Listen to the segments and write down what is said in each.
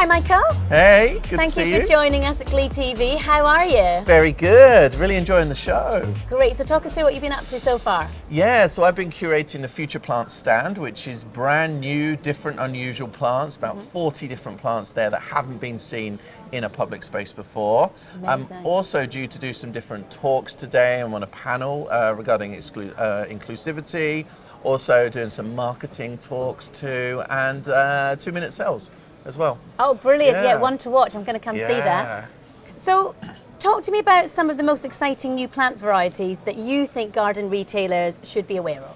Hi, Michael. Hey, good to Thank see you for joining us at Glee TV. How are you? Very good. Really enjoying the show. Great. So talk us through what you've been up to so far. Yeah, so I've been curating the Future Plants stand, which is brand new, different, unusual plants, about 40 different plants there that haven't been seen in a public space before. Amazing. I'm also due to do some different talks today. I'm on a panel regarding inclusivity, also doing some marketing talks too, and 2-minute sales as well. Oh, brilliant. Yeah, Yeah. one to watch. I'm going to come see that. So talk to me about some of the most exciting new plant varieties that you think garden retailers should be aware of.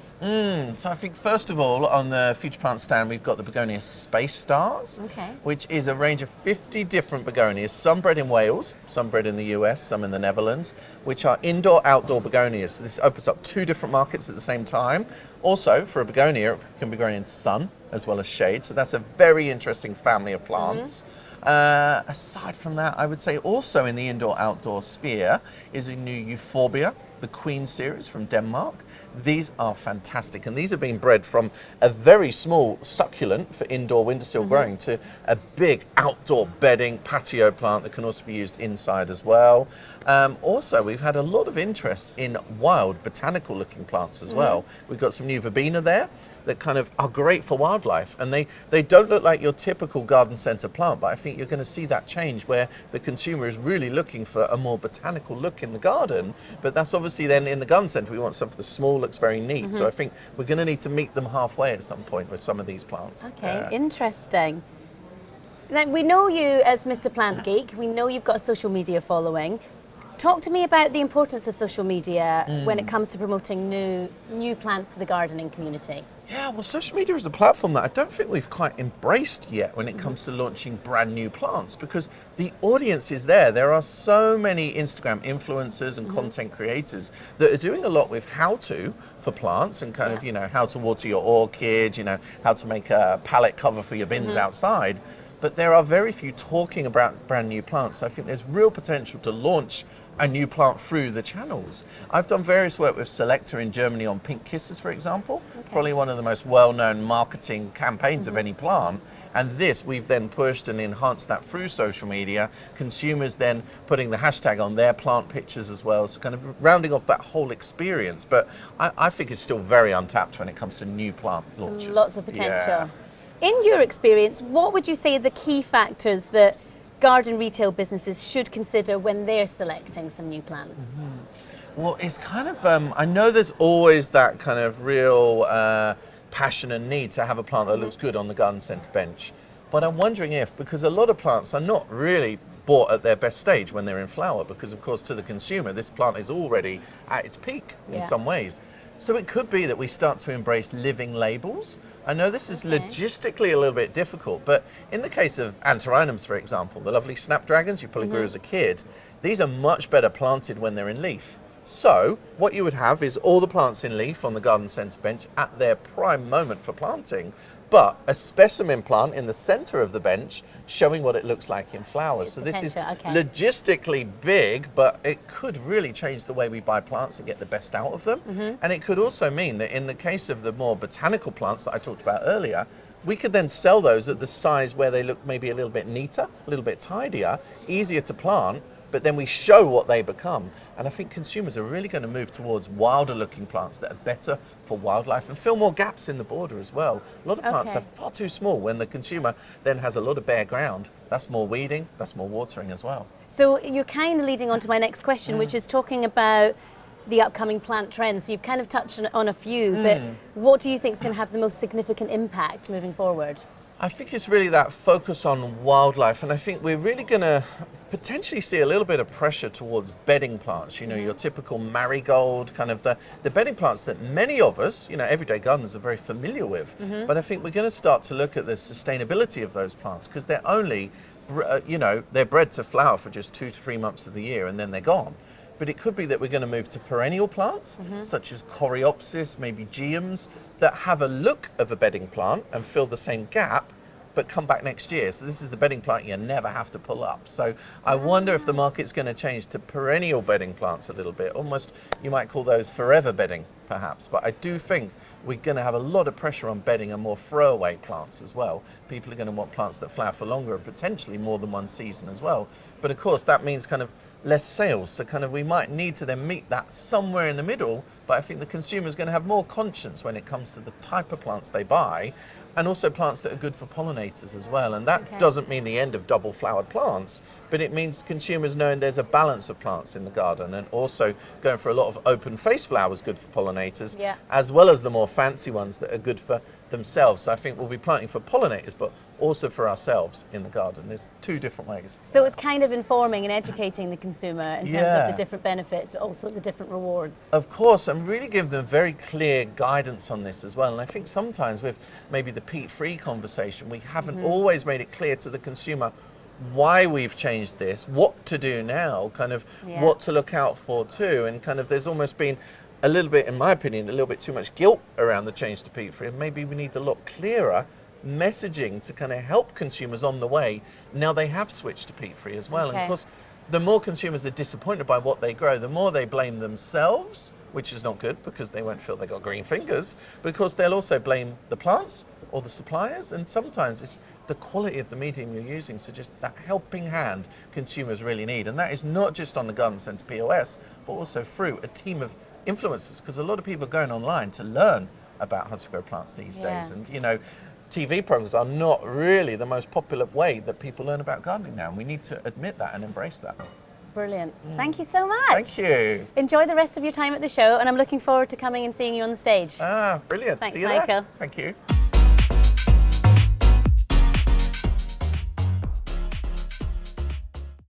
So I think first of all, on the Future Plant stand, we've got the begonia Space Stars, Okay. which is a range of 50 different begonias, some bred in Wales, some bred in the US, some in the Netherlands, which are indoor-outdoor begonias. So this opens up 2 different markets at the same time. Also, for a begonia, it can be grown in sun as well as shade, so that's a very interesting family of plants. Aside from that, I would say also in the indoor-outdoor sphere is a new Euphorbia, the Queen series from Denmark. These are fantastic, and these have been bred from a very small succulent for indoor windowsill growing to a big outdoor bedding patio plant that can also be used inside as well. Also, we've had a lot of interest in wild botanical looking plants as well. We've got some new verbena there that kind of are great for wildlife, and they don't look like your typical garden centre plant, but I think you're going to see that change where the consumer is really looking for a more botanical look in the garden. But that's obviously then in the garden centre, we want something that's small, looks very neat. So I think we're going to need to meet them halfway at some point with some of these plants. Okay, interesting. Now, we know you as Mr. Plant Geek. We know you've got a social media following. Talk to me about the importance of social media when it comes to promoting new plants to the gardening community. Yeah, well, social media is a platform that I don't think we've quite embraced yet when it comes to launching brand new plants, because the audience is there. There are so many Instagram influencers and content creators that are doing a lot with how-to for plants and kind of, you know, how to water your orchid, you know, how to make a pallet cover for your bins outside. But there are very few talking about brand new plants. So I think there's real potential to launch a new plant through the channels. I've done various work with Selector in Germany on pink kisses, for example. Probably one of the most well-known marketing campaigns of any plant. And this, we've then pushed and enhanced that through social media. Consumers then putting the hashtag on their plant pictures as well. So kind of rounding off that whole experience. But I think it's still very untapped when it comes to new plant launches. Lots of potential. Yeah. In your experience, what would you say are the key factors that garden retail businesses should consider when they're selecting some new plants? Well, it's kind of, I know there's always that kind of real passion and need to have a plant that looks good on the garden centre bench. But I'm wondering if, because a lot of plants are not really bought at their best stage when they're in flower, because of course to the consumer, this plant is already at its peak in some ways. So it could be that we start to embrace living labels. I know this is logistically a little bit difficult, but in the case of anthuriums, for example, the lovely snapdragons you probably grew as a kid, these are much better planted when they're in leaf. So what you would have is all the plants in leaf on the garden centre bench at their prime moment for planting, but a specimen plant in the centre of the bench showing what it looks like in flowers. So this is logistically big, but it could really change the way we buy plants and get the best out of them. And it could also mean that in the case of the more botanical plants that I talked about earlier, we could then sell those at the size where they look maybe a little bit neater, a little bit tidier, easier to plant, but then we show what they become. And I think consumers are really going to move towards wilder looking plants that are better for wildlife and fill more gaps in the border as well. A lot of plants are far too small when the consumer then has a lot of bare ground. That's more weeding, that's more watering as well. So you're kind of leading on to my next question, which is talking about the upcoming plant trends. So you've kind of touched on a few, but what do you think is going to have the most significant impact moving forward? I think it's really that focus on wildlife, and I think we're really going to potentially see a little bit of pressure towards bedding plants, you know, your typical marigold, kind of the bedding plants that many of us, you know, everyday gardeners are very familiar with. But I think we're going to start to look at the sustainability of those plants, because they're only, you know, they're bred to flower for just 2 to 3 months of the year and then they're gone. But it could be that we're going to move to perennial plants, such as coreopsis, maybe geums, that have a look of a bedding plant and fill the same gap, but come back next year. So this is the bedding plant you never have to pull up. So I wonder if the market's going to change to perennial bedding plants a little bit. Almost, you might call those forever bedding, perhaps. But I do think we're going to have a lot of pressure on bedding and more throwaway plants as well. People are going to want plants that flower for longer and potentially more than one season as well. But of course, that means kind of less sales. So kind of we might need to then meet that somewhere in the middle. But I think the consumer is going to have more conscience when it comes to the type of plants they buy, and also plants that are good for pollinators as well. And that doesn't mean the end of double flowered plants, but it means consumers knowing there's a balance of plants in the garden, and also going for a lot of open face flowers good for pollinators, as well as the more fancy ones that are good for themselves. So I think we'll be planting for pollinators, but also for ourselves in the garden. There's two different ways. So it's kind of informing and educating the consumer in terms of the different benefits, but also the different rewards. Of course, and really give them very clear guidance on this as well. And I think sometimes with maybe the peat-free conversation, we haven't always made it clear to the consumer why we've changed this, what to do now, kind of what to look out for too. And kind of there's almost been a little bit, in my opinion, a little bit too much guilt around the change to peat-free. And maybe we need a lot clearer messaging to kind of help consumers on the way. Now they have switched to peat-free as well. And of course, the more consumers are disappointed by what they grow, the more they blame themselves, which is not good because they won't feel they got green fingers, because they'll also blame the plants or the suppliers. And sometimes it's the quality of the medium you're using. So just that helping hand consumers really need. And that is not just on the garden centre POS, but also through a team of influencers, because a lot of people are going online to learn about how to grow plants these days. And you know, TV programs are not really the most popular way that people learn about gardening now, and we need to admit that and embrace that. Brilliant. Thank you so much. Thank you. Enjoy the rest of your time at the show, and I'm looking forward to coming and seeing you on the stage. Brilliant. Thanks, See you Michael. there. Thank you.